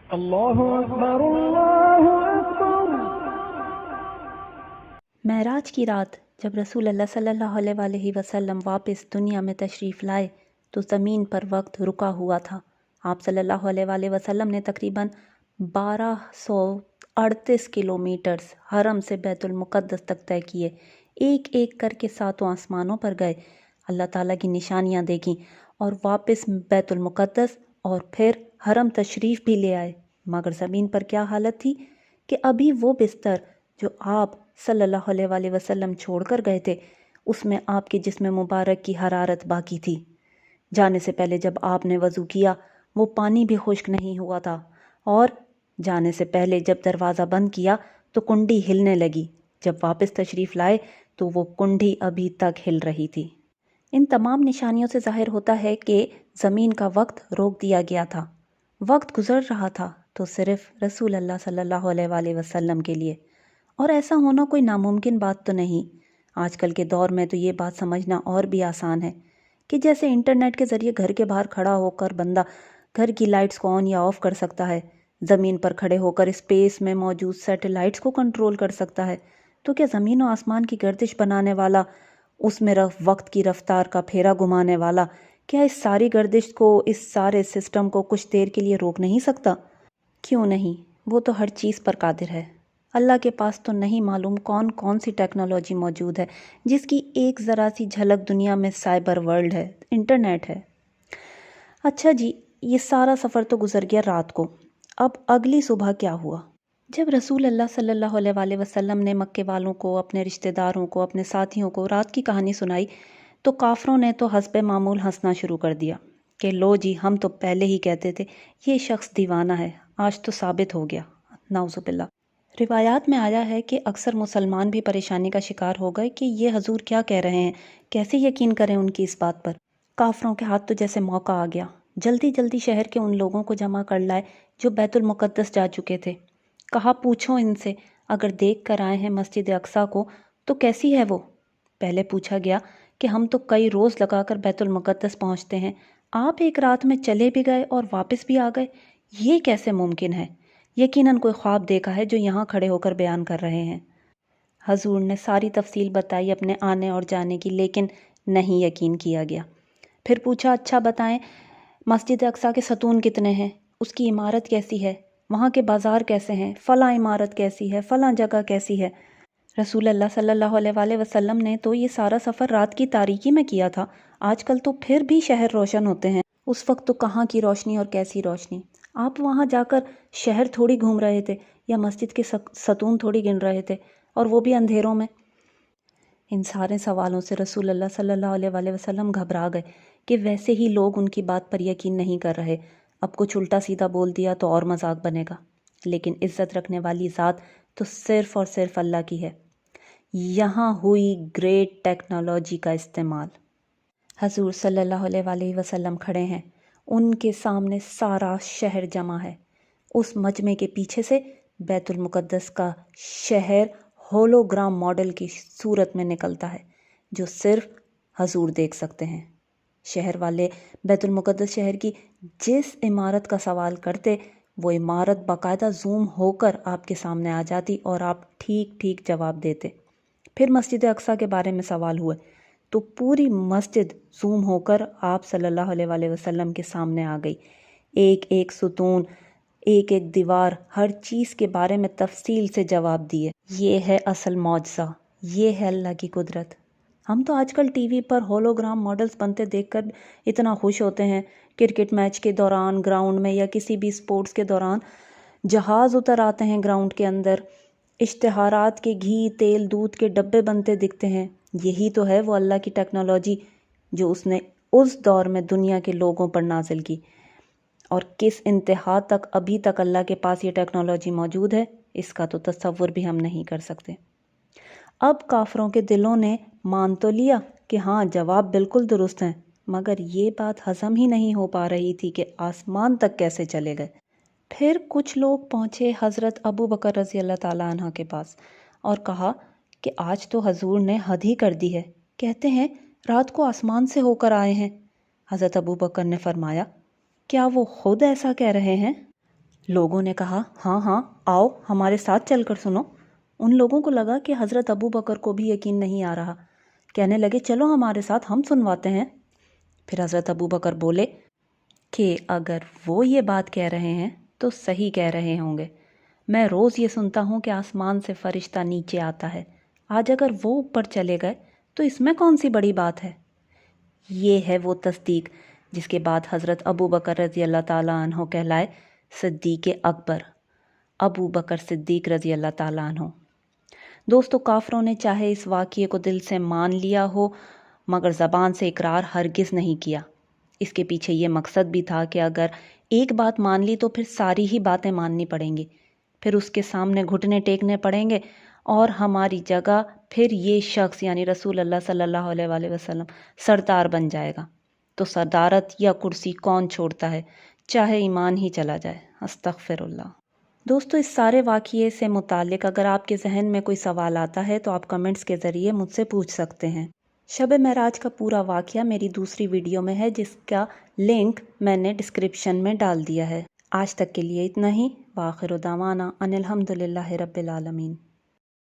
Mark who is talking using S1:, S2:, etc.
S1: اللہ اکبر اللہ اکبر۔
S2: معراج کی رات جب رسول اللہ صلی اللہ علیہ وآلہ وسلم واپس دنیا میں تشریف لائے تو زمین پر وقت رکا ہوا تھا۔ آپ صلی اللہ علیہ وآلہ وسلم نے تقریباً 1238 کلومیٹرز حرم سے بیت المقدس تک طے کیے، ایک ایک کر کے 7 آسمانوں پر گئے، اللہ تعالیٰ کی نشانیاں دیکھیں اور واپس بیت المقدس اور پھر حرم تشریف بھی لے آئے۔ مگر زمین پر کیا حالت تھی کہ ابھی وہ بستر جو آپ صلی اللہ علیہ وآلہ وسلم چھوڑ کر گئے تھے اس میں آپ کے جسم مبارک کی حرارت باقی تھی۔ جانے سے پہلے جب آپ نے وضو کیا وہ پانی بھی خشک نہیں ہوا تھا، اور جانے سے پہلے جب دروازہ بند کیا تو کنڈی ہلنے لگی، جب واپس تشریف لائے تو وہ کنڈی ابھی تک ہل رہی تھی۔ ان تمام نشانیوں سے ظاہر ہوتا ہے کہ زمین کا وقت روک دیا گیا تھا، وقت گزر رہا تھا تو صرف رسول اللہ صلی اللہ علیہ وآلہ وسلم کے لیے، اور ایسا ہونا کوئی ناممکن بات تو نہیں۔ آج کل کے دور میں تو یہ بات سمجھنا اور بھی آسان ہے کہ جیسے انٹرنیٹ کے ذریعے گھر کے باہر کھڑا ہو کر بندہ گھر کی لائٹس کو آن یا آف کر سکتا ہے، زمین پر کھڑے ہو کر اسپیس میں موجود سیٹلائٹس کو کنٹرول کر سکتا ہے، تو کیا زمین و آسمان کی گردش بنانے والا، اس میں وقت کی رفتار کا پھیرا گھمانے والا، کیا اس ساری گردش کو، اس سارے سسٹم کو کچھ دیر کے لیے روک نہیں سکتا؟ کیوں نہیں، وہ تو ہر چیز پر قادر ہے۔ اللہ کے پاس تو نہیں معلوم کون کون سی ٹیکنالوجی موجود ہے جس کی ایک ذرا سی جھلک دنیا میں سائبر ورلڈ ہے، انٹرنیٹ ہے۔ اچھا جی، یہ سارا سفر تو گزر گیا رات کو، اب اگلی صبح کیا ہوا؟ جب رسول اللہ صلی اللہ علیہ وآلہ وسلم نے مکے والوں کو، اپنے رشتہ داروں کو، اپنے ساتھیوں کو رات کی کہانی سنائی تو کافروں نے تو حسب معمول ہنسنا شروع کر دیا کہ لو جی، ہم تو پہلے ہی کہتے تھے یہ شخص دیوانہ ہے، آج تو ثابت ہو گیا، نعوذ باللہ۔ روایات میں آیا ہے کہ اکثر مسلمان بھی پریشانی کا شکار ہو گئے کہ یہ حضور کیا کہہ رہے ہیں، کیسے یقین کریں ان کی اس بات پر۔ کافروں کے ہاتھ تو جیسے موقع آ گیا، جلدی جلدی شہر کے ان لوگوں کو جمع کر لائے جو بیت المقدس جا چکے تھے۔ کہا پوچھو ان سے، اگر دیکھ کر آئے ہیں مسجد اقصیٰ کو تو کیسی ہے وہ؟ پہلے پوچھا گیا کہ ہم تو کئی روز لگا کر بیت المقدس پہنچتے ہیں، آپ ایک رات میں چلے بھی گئے اور واپس بھی آ گئے، یہ کیسے ممکن ہے؟ یقیناً کوئی خواب دیکھا ہے جو یہاں کھڑے ہو کر بیان کر رہے ہیں۔ حضور نے ساری تفصیل بتائی اپنے آنے اور جانے کی، لیکن نہیں یقین کیا گیا۔ پھر پوچھا اچھا بتائیں مسجد اقصیٰ کے ستون کتنے ہیں، اس کی عمارت کیسی ہے، وہاں کے بازار کیسے ہیں، فلاں عمارت کیسی ہے، فلاں جگہ کیسی ہے؟ رسول اللہ صلی اللہ علیہ وآلہ وسلم نے تو یہ سارا سفر رات کی تاریکی میں کیا تھا، آج کل تو پھر بھی شہر روشن ہوتے ہیں، اس وقت تو کہاں کی روشنی اور کیسی روشنی؟ آپ وہاں جا کر شہر تھوڑی گھوم رہے تھے یا مسجد کے ستون تھوڑی گن رہے تھے، اور وہ بھی اندھیروں میں۔ ان سارے سوالوں سے رسول اللہ صلی اللہ علیہ وآلہ وسلم گھبرا گئے کہ ویسے ہی لوگ ان کی بات پر یقین نہیں کر رہے، اب کچھ الٹا سیدھا بول دیا تو اور مذاق بنے گا، لیکن عزت رکھنے والی ذات تو صرف اور صرف اللہ کی ہے۔ یہاں ہوئی گریٹ ٹیکنالوجی کا استعمال۔ حضور صلی اللہ علیہ وآلہ وسلم کھڑے ہیں، ان کے سامنے سارا شہر جمع ہے، اس مجمع کے پیچھے سے بیت المقدس کا شہر ہولوگرام ماڈل کی صورت میں نکلتا ہے جو صرف حضور دیکھ سکتے ہیں۔ شہر والے بیت المقدس شہر کی جس عمارت کا سوال کرتے وہ عمارت باقاعدہ زوم ہو کر آپ کے سامنے آ جاتی اور آپ ٹھیک ٹھیک جواب دیتے۔ پھر مسجد اقصیٰ کے بارے میں سوال ہوئے تو پوری مسجد زوم ہو کر آپ صلی اللہ علیہ وآلہ وسلم کے سامنے آ گئی، ایک ایک ستون، ایک ایک دیوار، ہر چیز کے بارے میں تفصیل سے جواب دیے۔ یہ ہے اصل معجزہ، یہ ہے اللہ کی قدرت۔ ہم تو آج کل ٹی وی پر ہولوگرام ماڈلز بنتے دیکھ کر اتنا خوش ہوتے ہیں، کرکٹ میچ کے دوران گراؤنڈ میں یا کسی بھی سپورٹس کے دوران جہاز اتر آتے ہیں گراؤنڈ کے اندر، اشتہارات کے گھی تیل دودھ کے ڈبے بنتے دکھتے ہیں۔ یہی تو ہے وہ اللہ کی ٹیکنالوجی جو اس نے اس دور میں دنیا کے لوگوں پر نازل کی، اور کس انتہا تک ابھی تک اللہ کے پاس یہ ٹیکنالوجی موجود ہے اس کا تو تصور بھی ہم نہیں کر سکتے۔ اب کافروں کے دلوں نے مان تو لیا کہ ہاں جواب بالکل درست ہیں، مگر یہ بات ہضم ہی نہیں ہو پا رہی تھی کہ آسمان تک کیسے چلے گئے۔ پھر کچھ لوگ پہنچے حضرت ابو بکر رضی اللہ تعالیٰ عنہ کے پاس اور کہا کہ آج تو حضور نے حد ہی کر دی ہے، کہتے ہیں رات کو آسمان سے ہو کر آئے ہیں۔ حضرت ابو بکر نے فرمایا کیا وہ خود ایسا کہہ رہے ہیں؟ لوگوں نے کہا ہاں ہاں آؤ ہمارے ساتھ چل کر سنو۔ ان لوگوں کو لگا کہ حضرت ابو بکر کو بھی یقین نہیں آ رہا، کہنے لگے چلو ہمارے ساتھ، ہم سنواتے ہیں۔ پھر حضرت ابو بکر بولے کہ اگر وہ یہ بات کہہ رہے ہیں تو صحیح کہہ رہے ہوں گے، میں روز یہ سنتا ہوں کہ آسمان سے فرشتہ نیچے آتا ہے، آج اگر وہ اوپر چلے گئے تو اس میں کون سی بڑی بات ہے؟ یہ ہے وہ تصدیق جس کے بعد حضرت ابو بکر رضی اللہ تعالیٰ عنہ کہلائے صدیق اکبر، ابو بکر صدیق رضی اللہ تعالیٰ عنہ۔ دوستو، کافروں نے چاہے اس واقعے کو دل سے مان لیا ہو مگر زبان سے اقرار ہرگز نہیں کیا۔ اس کے پیچھے یہ مقصد بھی تھا کہ اگر ایک بات مان لی تو پھر ساری ہی باتیں ماننی پڑیں گی، پھر اس کے سامنے گھٹنے ٹیکنے پڑیں گے اور ہماری جگہ پھر یہ شخص یعنی رسول اللہ صلی اللہ علیہ وآلہ وسلم سردار بن جائے گا۔ تو صدارت یا کرسی کون چھوڑتا ہے، چاہے ایمان ہی چلا جائے۔ استغفر اللہ۔ دوستو، اس سارے واقعے سے متعلق اگر آپ کے ذہن میں کوئی سوال آتا ہے تو آپ کمنٹس کے ذریعے مجھ سے پوچھ سکتے ہیں۔ شب معراج کا پورا واقعہ میری دوسری ویڈیو میں ہے جس کا لنک میں نے ڈسکرپشن میں ڈال دیا ہے۔ آج تک کے لیے اتنا ہی۔ وآخر دعوانا ان الحمد للہ رب العالمین۔